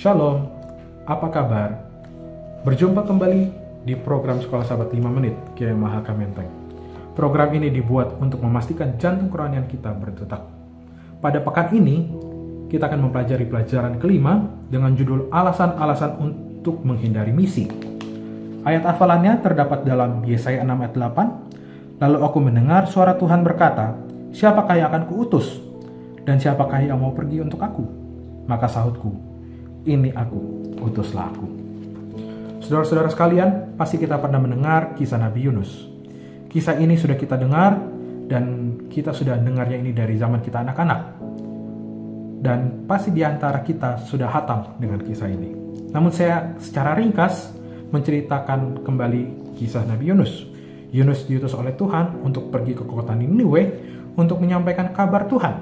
Shalom, apa kabar? Berjumpa kembali di program Sekolah Sahabat 5 Menit Kiai Mahaka Menteng. Program ini dibuat untuk memastikan jantung kerohanian kita berdetak. Pada pekan ini, kita akan mempelajari pelajaran kelima dengan judul Alasan-alasan untuk menghindari misi. Ayat hafalannya terdapat dalam Yesaya 6 ayat 8. Lalu aku mendengar suara Tuhan berkata, siapakah yang akan kuutus? Dan siapakah yang mau pergi untuk aku? Maka sahutku, ini aku, utuslah aku. Saudara-saudara sekalian, pasti kita pernah mendengar kisah Nabi Yunus. Kisah ini sudah kita dengar, dan kita sudah dengarnya ini dari zaman kita anak-anak. Dan pasti di antara kita sudah hatam dengan kisah ini. Namun saya secara ringkas menceritakan kembali kisah Nabi Yunus. Yunus diutus oleh Tuhan untuk pergi ke kota Niniwe untuk menyampaikan kabar Tuhan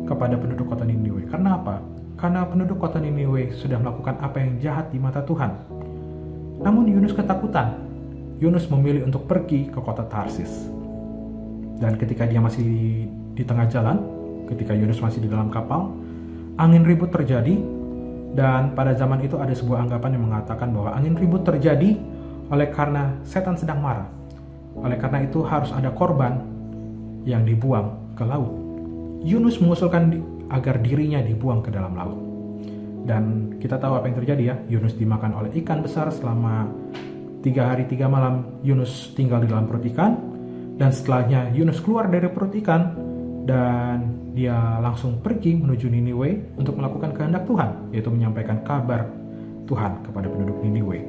kepada penduduk kota Niniwe. Karena apa? Karena penduduk kota Niniwe sudah melakukan apa yang jahat di mata Tuhan. Namun Yunus ketakutan. Yunus memilih untuk pergi ke kota Tarsis. Dan ketika dia masih di tengah jalan, ketika Yunus masih di dalam kapal, angin ribut terjadi. Dan pada zaman itu ada sebuah anggapan yang mengatakan bahwa angin ribut terjadi oleh karena setan sedang marah. Oleh karena itu harus ada korban yang dibuang ke laut. Yunus mengusulkan agar dirinya dibuang ke dalam laut. Dan kita tahu apa yang terjadi ya. Yunus dimakan oleh ikan besar selama 3 hari 3 malam. Yunus tinggal di dalam perut ikan. Dan setelahnya Yunus keluar dari perut ikan. Dan dia langsung pergi menuju Niniwe untuk melakukan kehendak Tuhan. Yaitu menyampaikan kabar Tuhan kepada penduduk Niniwe.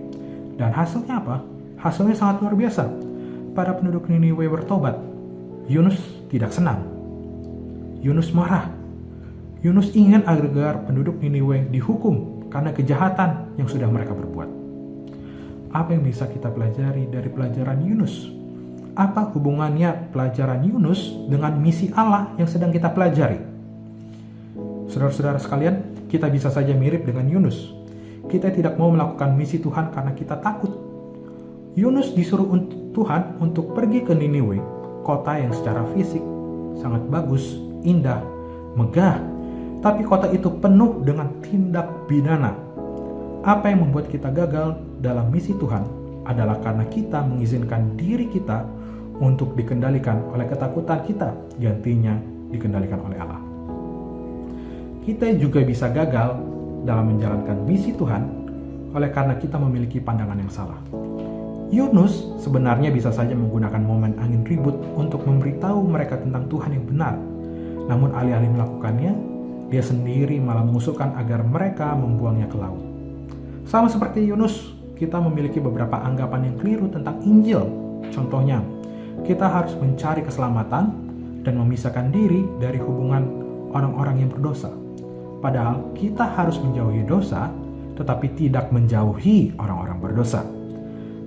Dan hasilnya apa? Hasilnya sangat luar biasa. Para penduduk Niniwe bertobat. Yunus tidak senang. Yunus marah. Yunus ingin agar penduduk Niniwe dihukum karena kejahatan yang sudah mereka berbuat. Apa yang bisa kita pelajari dari pelajaran Yunus? Apa hubungannya pelajaran Yunus dengan misi Allah yang sedang kita pelajari? Saudara-saudara sekalian, kita bisa saja mirip dengan Yunus. Kita tidak mau melakukan misi Tuhan karena kita takut. Yunus disuruh Tuhan untuk pergi ke Niniwe, kota yang secara fisik sangat bagus, indah, megah, tapi kota itu penuh dengan tindak pidana. Apa yang membuat kita gagal dalam misi Tuhan adalah karena kita mengizinkan diri kita untuk dikendalikan oleh ketakutan kita, gantinya dikendalikan oleh Allah. Kita juga bisa gagal dalam menjalankan misi Tuhan oleh karena kita memiliki pandangan yang salah. Yunus sebenarnya bisa saja menggunakan momen angin ribut untuk memberitahu mereka tentang Tuhan yang benar. Namun alih-alih melakukannya, dia sendiri malah mengusulkan agar mereka membuangnya ke laut. Sama seperti Yunus, kita memiliki beberapa anggapan yang keliru tentang Injil. Contohnya, kita harus mencari keselamatan dan memisahkan diri dari hubungan orang-orang yang berdosa. Padahal kita harus menjauhi dosa, tetapi tidak menjauhi orang-orang berdosa.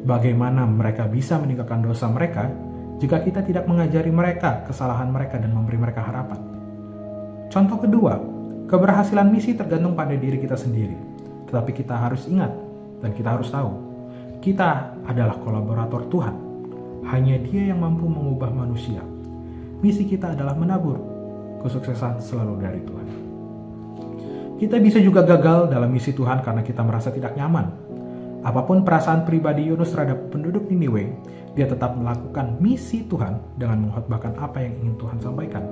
Bagaimana mereka bisa meninggalkan dosa mereka jika kita tidak mengajari mereka kesalahan mereka dan memberi mereka harapan? Contoh kedua, keberhasilan misi tergantung pada diri kita sendiri. Tetapi kita harus ingat dan kita harus tahu, kita adalah kolaborator Tuhan. Hanya Dia yang mampu mengubah manusia. Misi kita adalah menabur. Kesuksesan selalu dari Tuhan. Kita bisa juga gagal dalam misi Tuhan karena kita merasa tidak nyaman. Apapun perasaan pribadi Yunus terhadap penduduk Niniwe, dia tetap melakukan misi Tuhan dengan mengkhotbahkan apa yang ingin Tuhan sampaikan.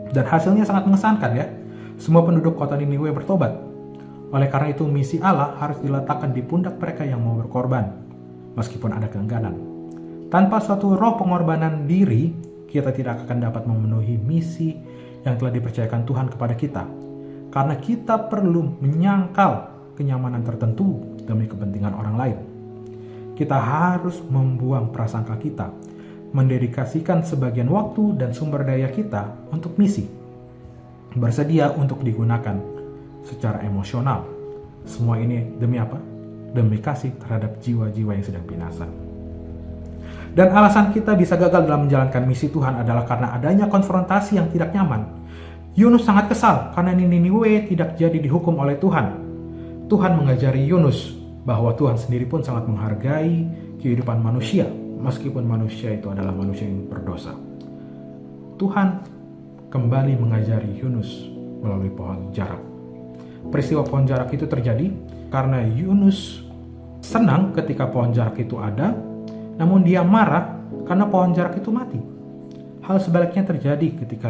Dan hasilnya sangat mengesankan ya. Semua penduduk kota Niniwe bertobat. Oleh karena itu misi Allah harus diletakkan di pundak mereka yang mau berkorban, meskipun ada keengganan. Tanpa suatu roh pengorbanan diri, kita tidak akan dapat memenuhi misi yang telah dipercayakan Tuhan kepada kita. Karena kita perlu menyangkal kenyamanan tertentu demi kepentingan orang lain. Kita harus membuang prasangka kita, mendedikasikan sebagian waktu dan sumber daya kita untuk misi. Bersedia untuk digunakan secara emosional. Semua ini demi apa? Demi kasih terhadap jiwa-jiwa yang sedang binasa. Dan alasan kita bisa gagal dalam menjalankan misi Tuhan adalah karena adanya konfrontasi yang tidak nyaman. Yunus sangat kesal karena Niniwe tidak jadi dihukum oleh Tuhan. Tuhan mengajari Yunus bahwa Tuhan sendiri pun sangat menghargai kehidupan manusia, meskipun manusia itu adalah manusia yang berdosa. Tuhan kembali mengajari Yunus melalui pohon jarak. peristiwa pohon jarak itu terjadi karena Yunus senang ketika pohon jarak itu ada, namun dia marah karena pohon jarak itu mati. Hal sebaliknya terjadi ketika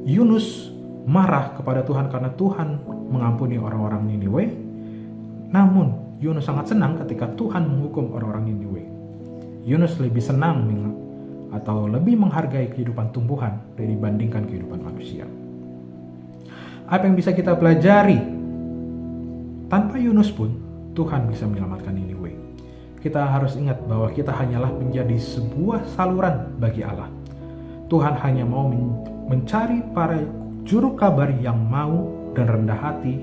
Yunus marah kepada Tuhan karena Tuhan mengampuni orang-orang Niniwe, namun Yunus sangat senang ketika Tuhan menghukum orang-orang Niniwe. Yunus lebih senang atau lebih menghargai kehidupan tumbuhan dibandingkan kehidupan manusia. Apa yang bisa kita pelajari? Tanpa Yunus pun Tuhan bisa menyelamatkan Niniwe. Kita harus ingat bahwa kita hanyalah menjadi sebuah saluran bagi Allah. Tuhan hanya mau mencari para juru kabar yang mau dan rendah hati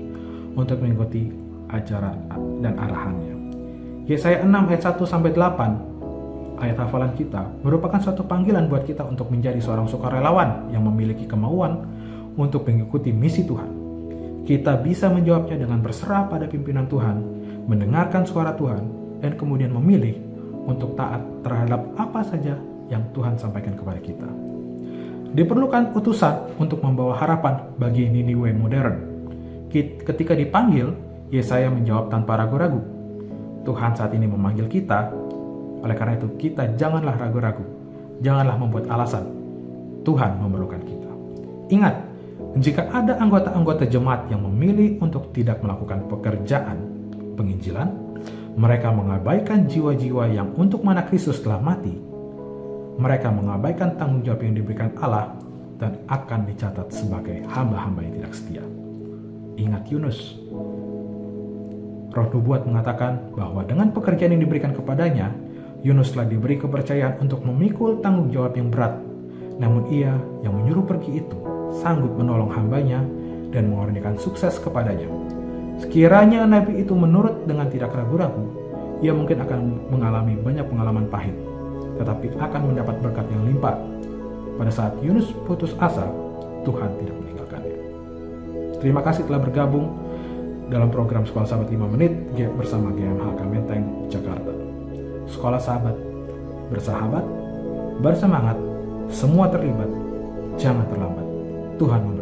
untuk mengikuti ajaran dan arahannya. Yesaya 6 ayat 1-8, ayat hafalan kita, merupakan suatu panggilan buat kita untuk menjadi seorang sukarelawan yang memiliki kemauan untuk mengikuti misi Tuhan. Kita bisa menjawabnya dengan berserah pada pimpinan Tuhan, mendengarkan suara Tuhan, dan kemudian memilih untuk taat terhadap apa saja yang Tuhan sampaikan kepada kita. Diperlukan utusan untuk membawa harapan bagi Niniwe modern. Ketika dipanggil, Yesaya menjawab tanpa ragu-ragu. Tuhan saat ini memanggil kita, oleh karena itu kita janganlah ragu-ragu, janganlah membuat alasan. Tuhan memerlukan kita. Ingat, jika ada anggota-anggota jemaat yang memilih untuk tidak melakukan pekerjaan penginjilan, mereka mengabaikan jiwa-jiwa yang untuk mana Kristus telah mati. Mereka mengabaikan tanggung jawab yang diberikan Allah dan akan dicatat sebagai hamba-hamba yang tidak setia. Ingat Yunus. Roh nubuat mengatakan bahwa dengan pekerjaan yang diberikan kepadanya, Yunus telah diberi kepercayaan untuk memikul tanggung jawab yang berat. Namun ia yang menyuruh pergi itu sanggup menolong hambanya dan mengorbankan sukses kepadanya. Sekiranya nabi itu menurut dengan tidak ragu-ragu, ia mungkin akan mengalami banyak pengalaman pahit, tetapi akan mendapat berkat yang limpah. Pada saat Yunus putus asa, Tuhan tidak meninggalkannya. Terima kasih telah bergabung dalam program Sekolah Sahabat 5 Menit bersama GMHK Menteng, Jakarta. Sekolah Sahabat, bersahabat, bersemangat, semua terlibat, jangan terlambat. Tuhan memberkati.